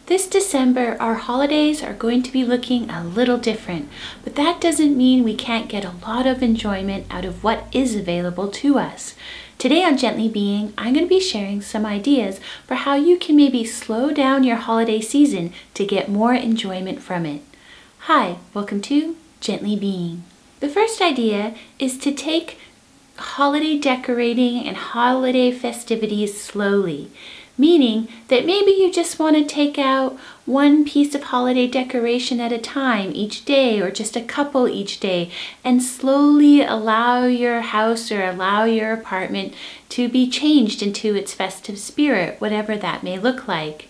This December, our holidays are going to be looking a little different, but that doesn't mean we can't get a lot of enjoyment out of what is available to us. Today on Gently Being, I'm going to be sharing some ideas for how you can maybe slow down your holiday season to get more enjoyment from it. Hi, welcome to Gently Being. The first idea is to take holiday decorating and holiday festivities slowly. Meaning that maybe you just want to take out one piece of holiday decoration at a time each day, or just a couple each day, and slowly allow your house or allow your apartment to be changed into its festive spirit, whatever that may look like.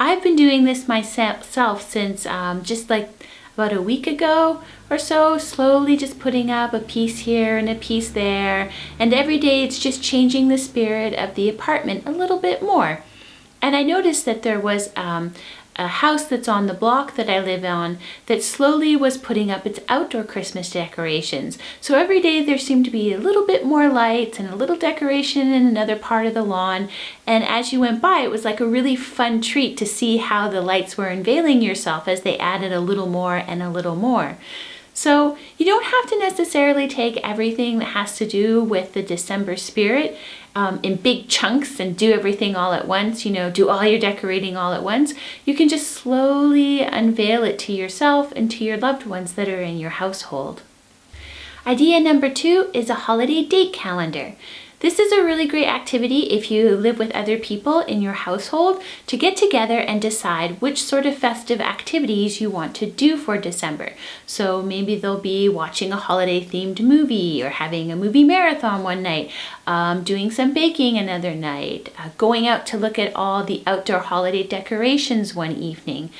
I've been doing this myself since just like about a week ago or so, slowly just putting up a piece here and a piece there, and every day it's just changing the spirit of the apartment a little bit more. And I noticed that there was a house that's on the block that I live on that slowly was putting up its outdoor Christmas decorations. So every day there seemed to be a little bit more lights and a little decoration in another part of the lawn. And as you went by, it was like a really fun treat to see how the lights were unveiling yourself as they added a little more and a little more. So you don't have to necessarily take everything that has to do with the December spirit in big chunks and do everything all at once, do all your decorating all at once. You can just slowly unveil it to yourself and to your loved ones that are in your household. Idea number 2 is a holiday date calendar. This is a really great activity if you live with other people in your household to get together and decide which sort of festive activities you want to do for December. So maybe they'll be watching a holiday themed movie or having a movie marathon one night, doing some baking another night, going out to look at all the outdoor holiday decorations one evening.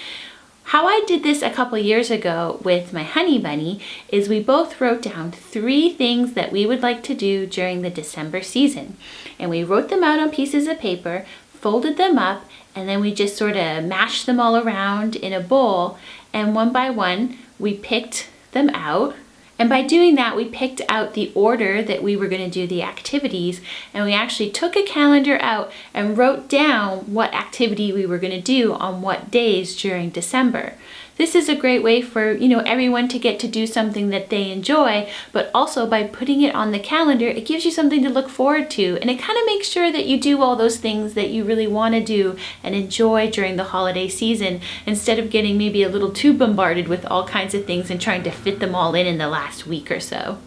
How I did this a couple years ago with my honey bunny is we both wrote down 3 things that we would like to do during the December season. And we wrote them out on pieces of paper, folded them up, and then we just sort of mashed them all around in a bowl. And one by one, we picked them out. And by doing that, we picked out the order that we were going to do the activities, and we actually took a calendar out and wrote down what activity we were going to do on what days during December. This is a great way for, everyone to get to do something that they enjoy, but also by putting it on the calendar, it gives you something to look forward to, and it kind of makes sure that you do all those things that you really want to do and enjoy during the holiday season, instead of getting maybe a little too bombarded with all kinds of things and trying to fit them all in the last week or so.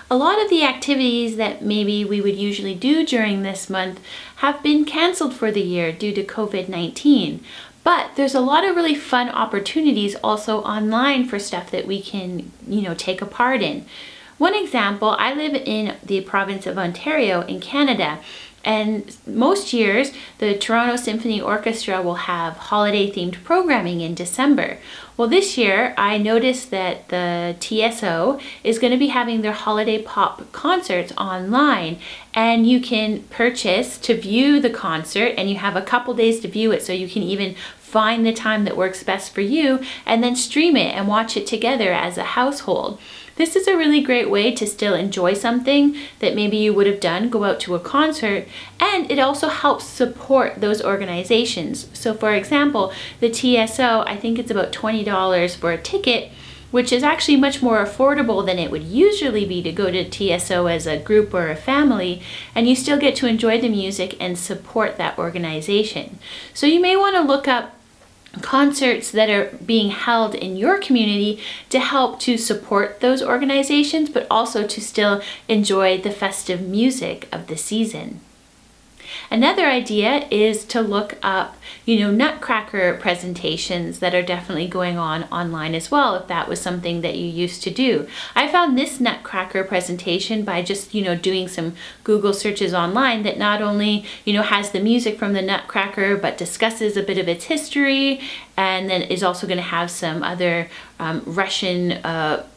A lot of the activities that maybe we would usually do during this month have been canceled for the year due to COVID-19. But there's a lot of really fun opportunities also online for stuff that we can, take a part in. One example, I live in the province of Ontario in Canada, and most years the Toronto Symphony Orchestra will have holiday-themed programming in December. Well, this year I noticed that the TSO is going to be having their holiday pop concerts online, and you can purchase to view the concert, and you have a couple days to view it, so you can even find the time that works best for you and then stream it and watch it together as a household. This is a really great way to still enjoy something that maybe you would have done, go out to a concert, and it also helps support those organizations. So for example, the TSO, I think it's about $20 for a ticket, which is actually much more affordable than it would usually be to go to TSO as a group or a family, and you still get to enjoy the music and support that organization. So you may want to look up concerts that are being held in your community to help to support those organizations, but also to still enjoy the festive music of the season. Another idea is to look up, nutcracker presentations that are definitely going on online as well, if that was something that you used to do. I found this nutcracker presentation by just, doing some Google searches online that not only, has the music from the nutcracker, but discusses a bit of its history, and then is also going to have some other Russian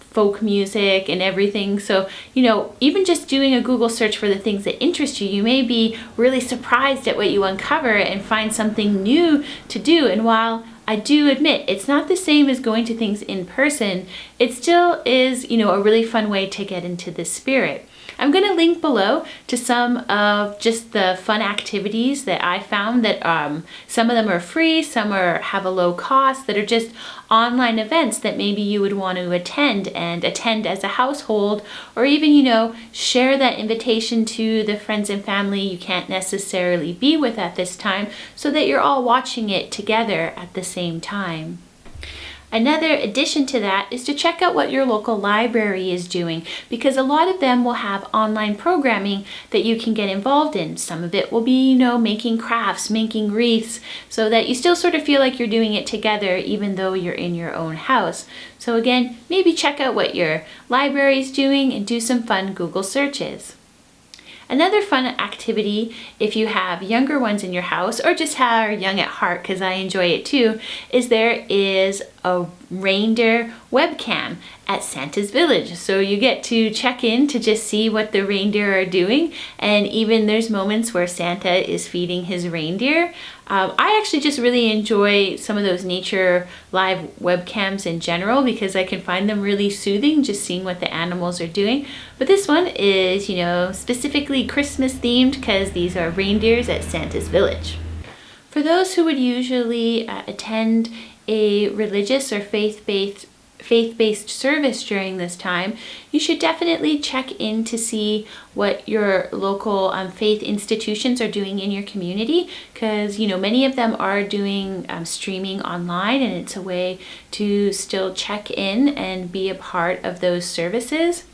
folk music and everything. So, even just doing a Google search for the things that interest you, you may be really surprised at what you uncover and find something new to do. And while I do admit it's not the same as going to things in person, it still is, a really fun way to get into the spirit. I'm going to link below to some of just the fun activities that I found that some of them are free, some have a low cost, that are just online events that maybe you would want to attend as a household, or even, share that invitation to the friends and family you can't necessarily be with at this time, so that you're all watching it together at the same time. Another addition to that is to check out what your local library is doing, because a lot of them will have online programming that you can get involved in. Some of it will be, making crafts, making wreaths, so that you still sort of feel like you're doing it together even though you're in your own house. So again, maybe check out what your library is doing and do some fun Google searches. Another fun activity, if you have younger ones in your house or just are young at heart, because I enjoy it too, is there is a reindeer webcam at Santa's village. So you get to check in to just see what the reindeer are doing, and even there's moments where Santa is feeding his reindeer. I actually just really enjoy some of those nature live webcams in general, because I can find them really soothing, just seeing what the animals are doing. But this one is, specifically Christmas themed, because these are reindeers at Santa's village. For those who would usually attend a religious or faith-based service during this time, you should definitely check in to see what your local faith institutions are doing in your community, because many of them are doing streaming online, and it's a way to still check in and be a part of those services.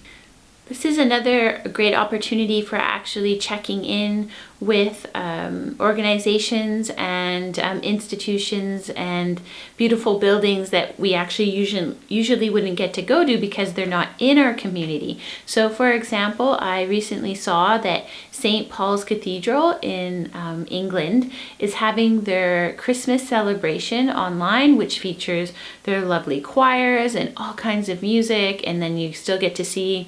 This is another great opportunity for actually checking in with organizations and institutions and beautiful buildings that we actually usually wouldn't get to go to because they're not in our community. So for example, I recently saw that St. Paul's Cathedral in England is having their Christmas celebration online, which features their lovely choirs and all kinds of music, and then you still get to see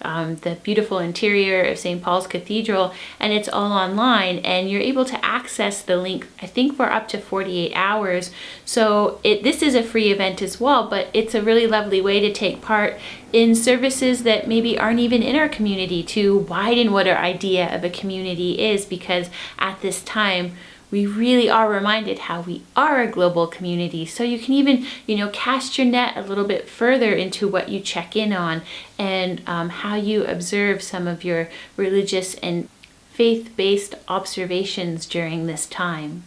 the beautiful interior of St. Paul's Cathedral, and it's all online, and you're able to access the link, I think, for up to 48 hours. So this is a free event as well, but it's a really lovely way to take part in services that maybe aren't even in our community, to widen what our idea of a community is, because at this time we really are reminded how we are a global community. So you can even, cast your net a little bit further into what you check in on, and how you observe some of your religious and faith-based observations during this time.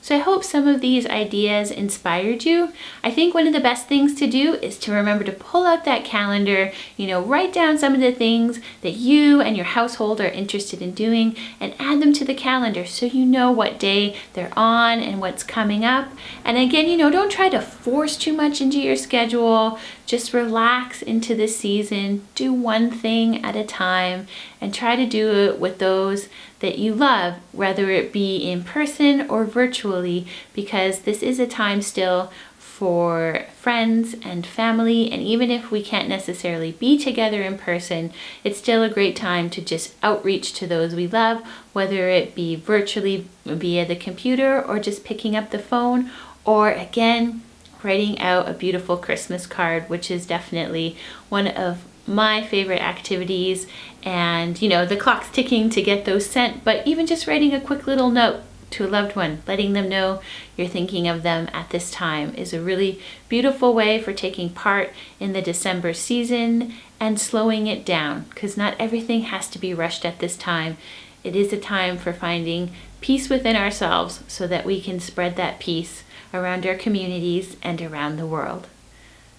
So I hope some of these ideas inspired you. I think one of the best things to do is to remember to pull out that calendar, write down some of the things that you and your household are interested in doing, and add them to the calendar so you know what day they're on and what's coming up. And again, don't try to force too much into your schedule. Just relax into this season, do one thing at a time, and try to do it with those that you love, whether it be in person or virtually, because this is a time still for friends and family. And even if we can't necessarily be together in person, it's still a great time to just outreach to those we love, whether it be virtually via the computer or just picking up the phone, or again, writing out a beautiful Christmas card, which is definitely one of my favorite activities. And the clock's ticking to get those sent, but even just writing a quick little note to a loved one, letting them know you're thinking of them at this time, is a really beautiful way for taking part in the December season and slowing it down, because not everything has to be rushed at this time. It is a time for finding peace within ourselves so that we can spread that peace around our communities and around the world.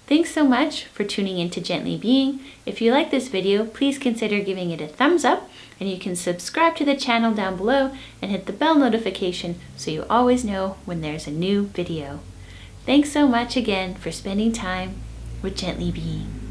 Thanks so much for tuning in to Gently Being. If you like this video, please consider giving it a thumbs up, and you can subscribe to the channel down below and hit the bell notification so you always know when there's a new video. Thanks so much again for spending time with Gently Being.